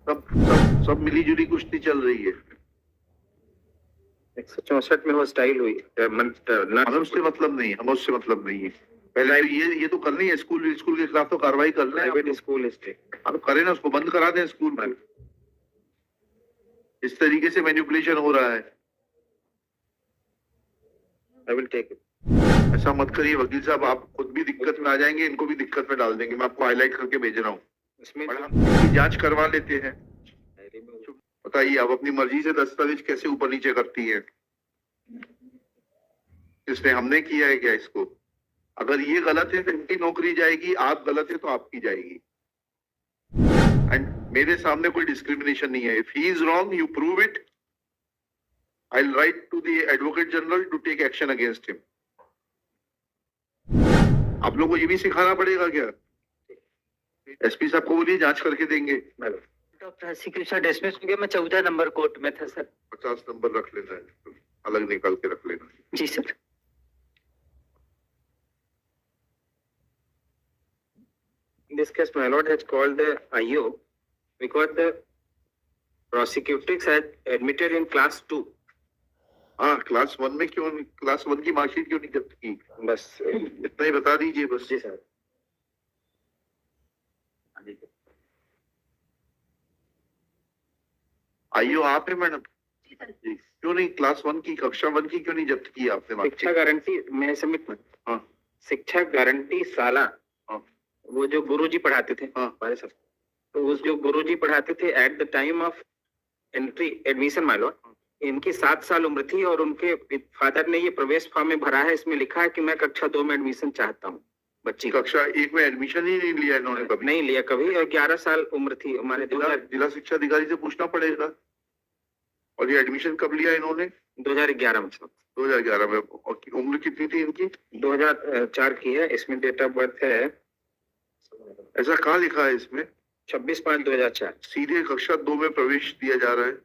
सब सब सब मिलीजुली कुश्ती चल रही है। 164 में वो स्टाइल हुई। हमें उससे मतलब नहीं, हमें उससे मतलब नहीं है। पहले तो ये तो करनी है, स्कूल स्कूल के खिलाफ तो कार्रवाई करना है। प्राइवेट स्कूल अब करें ना, उसको बंद करा दें स्कूल में। इस तरीके से मैनिपुलेशन हो रहा है। I will take it. ऐसा मत करिए वकील साहब, आप खुद भी दिक्कत में आ जाएंगे, इनको भी दिक्कत में डाल देंगे। मैं आपको हाईलाइट करके भेज रहा हूँ। इसमें इनकी जांच करवा लेते हैं। बताइए, आप अपनी मर्जी से दस्तावेज कैसे ऊपर नीचे करती है? इसने हमने किया है क्या इसको? अगर ये गलत है तो इनकी नौकरी जाएगी, आप गलत है तो आपकी जाएगी। एंड मेरे सामने कोई डिस्क्रिमिनेशन नहीं है। If he is wrong, you prove it, I will write to the advocate general to take action against him. आप लोगों को ये भी सिखाना पड़ेगा क्या? एसपी साहब को बोलिए, जांच करके देंगे। प्रोसिक्यूशन डिसमिस हो गया, मैं 14 नंबर कोर्ट में था सर। 50 नंबर रख लेना है, अलग निकाल के रख लेना। जी sir. In this case, my lord has called the IO because the prosecutrix had admitted in class 2. हाँ, क्लास 1 में क्यों, क्लास 1 की मार्कशीट क्यों नहीं जब्त की? बस इतना ही बता दीजिए बस। जी सर। आइयो आप है मैडम जी, क्यों नहीं क्लास 1 की, कक्षा 1 की क्यों नहीं जब्त की आपने? शिक्षा गारंटी मैं सबमिट। हाँ, शिक्षा गारंटी साला। हाँ, वो जो गुरुजी पढ़ाते थे। हाँ, हमारे सर, तो उस जो गुरुजी पढ़ाते थे at the time of entry admission my Lord, इनकी 7 साल उम्र थी और उनके फादर ने ये प्रवेश फॉर्म में भरा है, इसमें लिखा है कि मैं कक्षा 2 में एडमिशन चाहता हूँ। बच्ची कक्षा 1 में एडमिशन ही नहीं लिया इन्होंने कभी? नहीं लिया कभी, और 11 साल उम्र थी हमारे। जिला शिक्षा अधिकारी से पूछना पड़ेगा। और ये एडमिशन कब लिया इन्होंने? 2011 में। 2011 में। और उम्र कितनी थी इनकी? 2004 की है। इसमें डेट ऑफ बर्थ है, ऐसा कहाँ लिखा है इसमें? 26/5/2004। सीधे कक्षा 2 में प्रवेश दिया जा रहा है।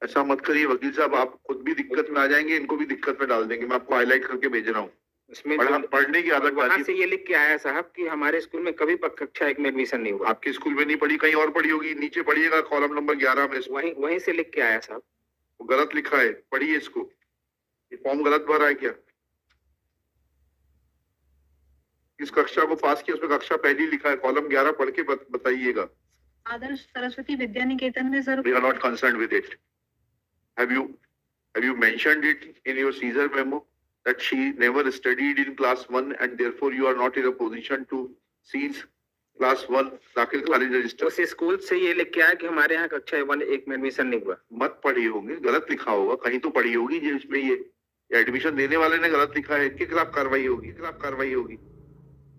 ऐसा मत करिए वकील साहब, आप खुद भी दिक्कत में आ जाएंगे, इनको भी दिक्कत में डाल देंगे। मैं आपको हाईलाइट करके भेज रहा हूँ। इसमें पढ़ने की आदत वहां से ये लिख के आया साहब कि हमारे स्कूल में कभी कक्षा 1 में एडमिशन नहीं हुआ। आपके स्कूल में नहीं पढ़ी, कहीं और पढ़ी होगी। नीचे पढ़िएगा कॉलम नंबर 11 में, वहीं से लिख के आया साहब। वो गलत लिखा है, पढ़िए इसको। ये फॉर्म गलत भरा है क्या? इस कक्षा को पास किया, उसमें कक्षा पहली लिखा है, कॉलम 11 पढ़ के बताइएगा। आदर्श सरस्वती विद्या निकेतन में sir. We are not concerned with it. Have you mentioned it in your Caesar memo that she never studied in class 1 and therefore you are not in a position to seize class 1 दाखिल खारिज register? उस school से ये लिख के आया कि हमारे यहाँ कक्षा 1 में एडमिशन नहीं हुआ। मत पढ़ी होंगे, गलत लिखा होगा, कहीं तो पढ़ी होगी जिसमें ये एडमिशन देने वाले ने गलत लिखा है। इनके खिलाफ कार्रवाई होगी।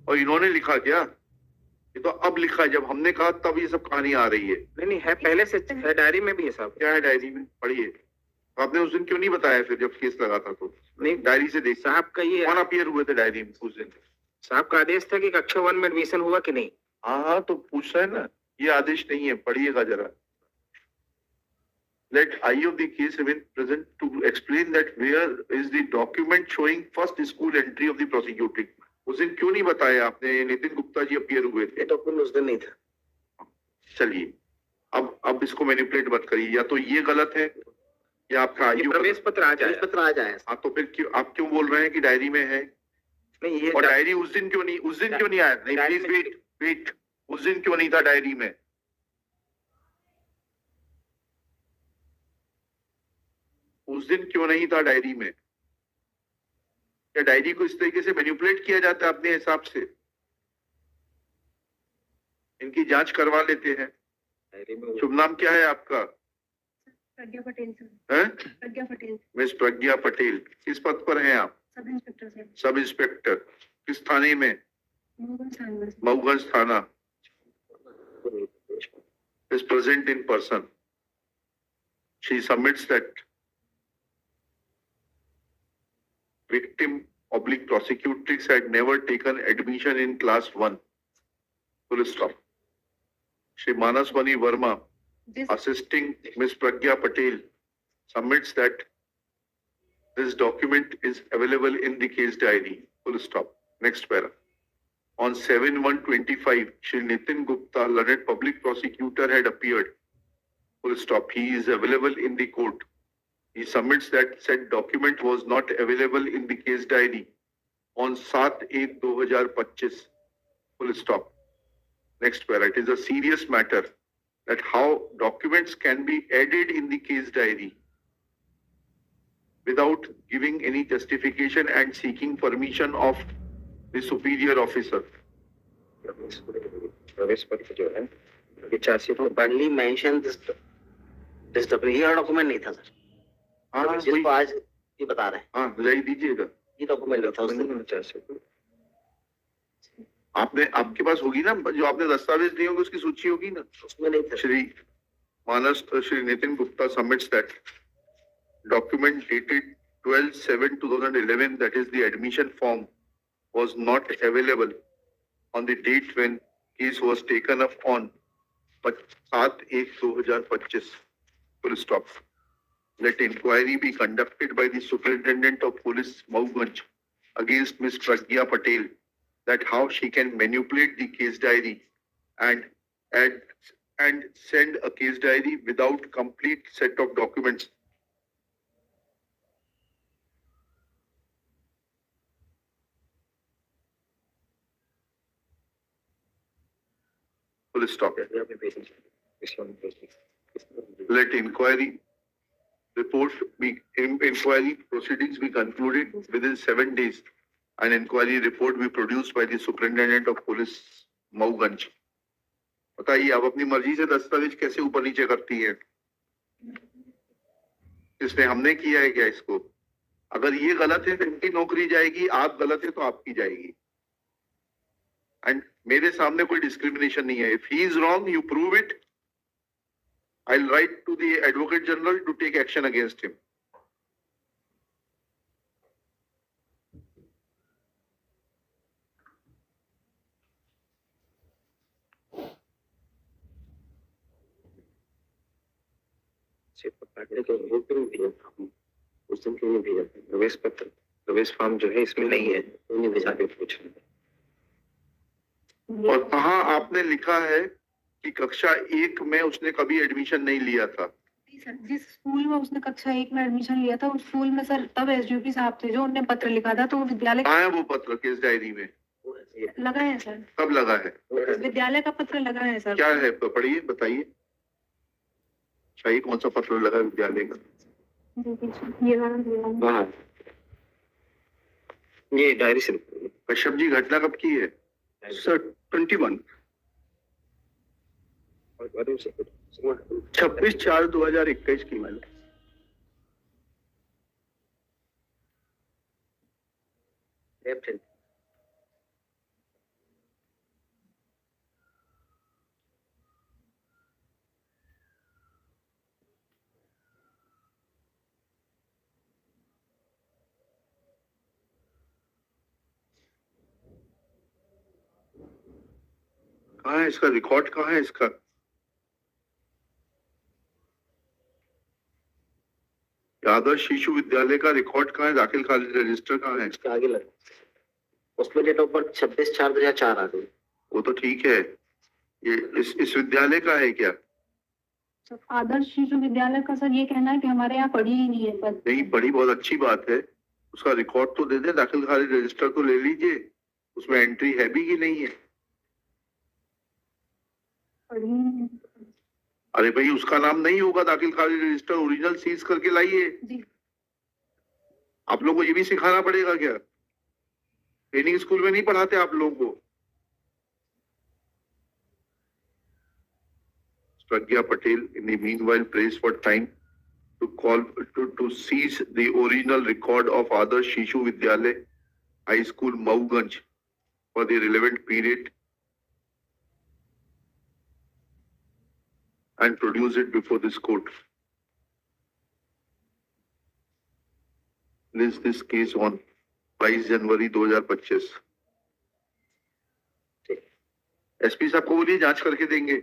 और इन्होंने लिखा क्या? ये तो अब लिखा है, जब हमने कहा तब ये सब कहानी आ रही है। नहीं है, पहले से है, डायरी में भी है साहब। क्या है डायरी में? पढ़िए। आपने उस दिन क्यों नहीं बताया फिर जब केस लगा था? तो नहीं, डायरी से देख साहब का ये कौन अपीयर हुए थे डायरी में उस दिन? साहब का आदेश था कि कक्षा 1 में एडमिशन हुआ कि नहीं। हाँ, तो पूछ रहे हैं ना, ये आदेश नहीं है, पढ़िएगा जरा। Let I of the case have been present to explain that where is the document showing first school entry of the prosecuting? उस दिन क्यों नहीं बताया आपने? नितिन गुप्ता जी अपीयर हुए थे। डॉक्यूमेंट उस दिन नहीं था। चलिए, अब इसको मैनिपुलेट मत करिए। या तो ये गलत है या आपका प्रवेश पत्र आ जाए। हाँ, तो फिर क्यों आप क्यों बोल रहे हैं कि डायरी में है? नहीं, ये और डायरी उस दिन क्यों नहीं आया? नहीं, प्लीज वेट, उस दिन क्यों नहीं था डायरी में? उस दिन क्यों नहीं था डायरी में? क्या डायरी को इस तरीके से मैनिपुलेट किया जाता है अपने हिसाब से? इनकी जांच करवा लेते हैं। शुभ नाम क्या है आपका? प्रज्ञा पटेल सर। प्रज्ञा पटेल। मिस प्रज्ञा पटेल, किस पद पर हैं आप? Sub inspector sir. Sub inspector. किस थाने में? मऊगंज थाना। is present in person. She submits that victim / prosecutrix had never taken admission in class 1. Full stop. Shri Manaswani Verma, assisting Miss Pragya Patel, submits that this document is available in the case diary. Full stop. Next para. On 7/1/25, Shri Nitin Gupta, learned public prosecutor, had appeared. Full stop. He is available in the court. He submits that said document was not available in the case diary on 7/8/2025. Full stop. Next para. It is a serious matter that how documents can be added in the case diary without giving any justification and seeking permission of the superior officer. प्रवेश पत्र जो है ये chargesheet तो barley mention this document, ये document नहीं था sir. हाँ जिसको आज ये बता रहे हैं, हाँ जारी दीजिएगा। ये डॉक्यूमेंट नहीं था उस दिन। चार्जशीट आपने आपके पास होगी ना, जो आपने दस्तावेज दिए होंगे उसकी सूची होगी ना। उसमें नहीं था। Shri Nitin Gupta submits that document dated 12/7/2011, that is the admission form, was not available on the date when case was taken up on 7/1/2025. Full stop. Let inquiry be conducted by the Superintendent of Police, Mauganj, against Ms. Pragya Patel, that how she can manipulate the case diary and send a case diary without complete set of documents. Full stop. Let inquiry proceedings be concluded within 7 days. An inquiry report be produced by the Superintendent of Police, Mauganj. बताइए आप अपनी मर्जी से दस्तावेज कैसे ऊपर नीचे करती है? इसमें हमने किया है क्या इसको? अगर ये गलत है तो इनकी नौकरी जाएगी, आप गलत है तो आपकी जाएगी। एंड मेरे सामने कोई डिस्क्रिमिनेशन नहीं है। If he is wrong, you prove it, I will write to the advocate general to take action against him. उस दिन क्यों नहीं भेजा? प्रवेश पत्र, प्रवेश फॉर्म जो है इसमें नहीं है, नहीं भेजा के पूछ रहे हैं। और कहाँ आपने लिखा है कि कक्षा 1 में उसने कभी एडमिशन नहीं लिया था? सर, जिस स्कूल में उसने कक्षा 1 में एडमिशन लिया था, उस स्कूल में सर तब एसडीओपी साहब थे जो उन्होंने पत्र लिखा था, तो वो विद्यालय कहाँ है वो पत्र केस डायरी में? लगा है सर, कब लगा है? विद्यालय का पत्र लगा है सर। क्या है? पढ़िए, बताइए। चाहिए कौन सा पत्र लगा है विद्यालय का? हाँ, ये डायरी से कश्यप जी, घटना कब की है? सर 21 26/4/2021 की मैंने। कहाँ है इसका रिकॉर्ड? कहाँ है इसका? आदर्श शिशु विद्यालय का रिकॉर्ड कहाँ है? दाखिल खारिज रजिस्टर कहाँ है? इसके आगे लगा, उसमें डेट ऑफ बर्थ 26/4/2004 आ गई। वो तो ठीक है, ये इस विद्यालय का है क्या? सर, आदर्श शिशु विद्यालय का सर ये कहना है कि हमारे यहाँ पढ़ी ही नहीं है। पर नहीं पढ़ी, बहुत अच्छी बात है। उसका रिकॉर्ड तो दे दे, दाखिल खारिज रजिस्टर तो ले लीजिए, उसमें एंट्री है भी कि नहीं है? पढ़ी ही नहीं है। अरे भाई, उसका नाम नहीं होगा दाखिल खारिज रजिस्टर, ओरिजिनल सीज करके लाइए। जी आप लोगों को ये भी सिखाना पड़ेगा क्या? ट्रेनिंग स्कूल में नहीं पढ़ाते आप लोगों को? Pragya Patel in the meanwhile prays for time to seize the original record of Adarsh Shishu Vidyalay High School, Mauganj, for the relevant period and produce it before this court. List this case on 22 January 2025। SP साहब को बोलिए जांच करके देंगे।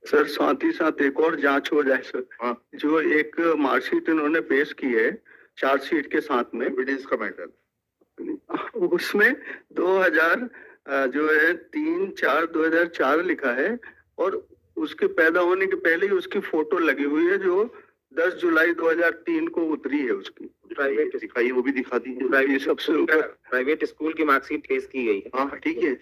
Sir साथ ही साथ एक और जांच हो जाए सर। हाँ, जो एक मार्कशीट इन्होंने पेश की है चार्जशीट के साथ में एविडेंस का मैटर। उसमें 2000 जो है 3/4/2004 लिखा है और उसके पैदा होने के पहले ही उसकी फोटो लगी हुई है जो 10 जुलाई 2003 को उतरी है उसकी। प्राइवेट दिखाइए, वो भी दिखा दीजिए। प्राइवेट सबसे ऊपर प्राइवेट स्कूल की मार्कशीट पेश की गई है। हाँ ठीक है,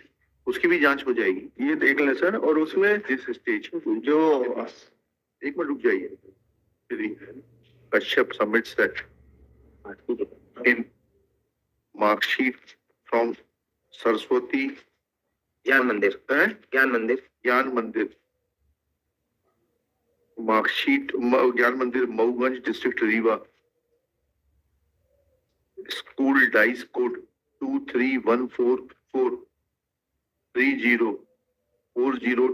उसकी भी जांच हो जाएगी। ये देख लें सर। और उसमें दिस स्टेज जो एक मिनट रुक जाइए। Kashyap submits that in mark sheet from Saraswati ज्ञान मंदिर, ज्ञान मंदिर, ज्ञान मंदिर मार्कशीट ज्ञान मंदिर Mauganj district Rewa school dice code 23144304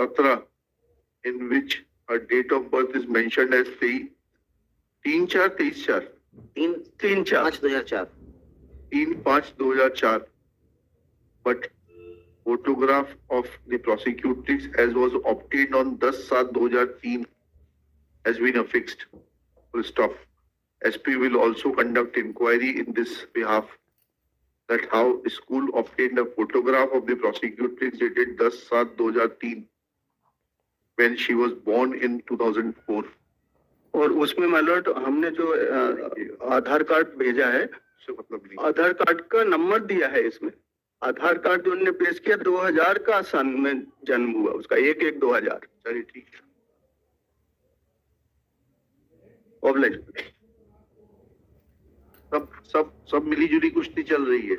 17 in which her date of birth is mentioned as 3/4/23/4 3/5/2004 3/5/2004 but photograph of the prosecutrix as was obtained on 10/7/2003 has been affixed. Full stop. SP will also conduct inquiry in this behalf that how the school obtained a photograph of the prosecutrix dated 10/7/2003 when she was born in 2004. और उसमें मालूम हमने जो आधार card भेजा है उससे मतलब नहीं। आधार कार्ड का नंबर दिया है इसमें। आधार कार्ड जो उन्होंने पेश किया 2000 का सन में जन्म हुआ उसका 1/1/2000। चलिए ठीक है। सब मिली-जुली कुश्ती चल रही है।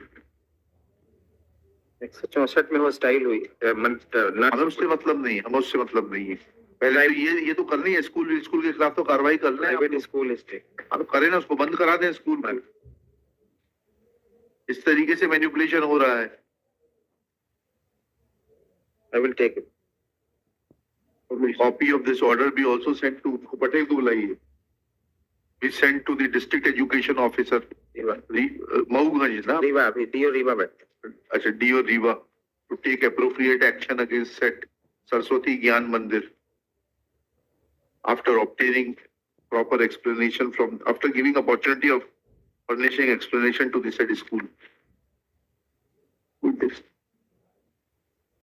164 में वो स्टाइल हुई। हमें उससे मतलब नहीं है, हमें उससे मतलब नहीं है। पहले ये तो करनी है, स्कूल के खिलाफ तो कार्रवाई कर रहे हैं। प्राइवेट स्कूल स्टेट अब करें ना, उसको बंद करा दें स्कूल में। इस तरीके से मैनिपुलेशन हो रहा है। I will take it. Copy of this order be also sent to Patel को बुलाइए। Be sent to the district education officer Mauganj ना। रीवा अभी डीओ रीवा बैठ। अच्छा DO Rewa to take appropriate action against said Saraswati Gyan Mandir after obtaining proper explanation after giving opportunity of furnishing explanation to the said school. With this.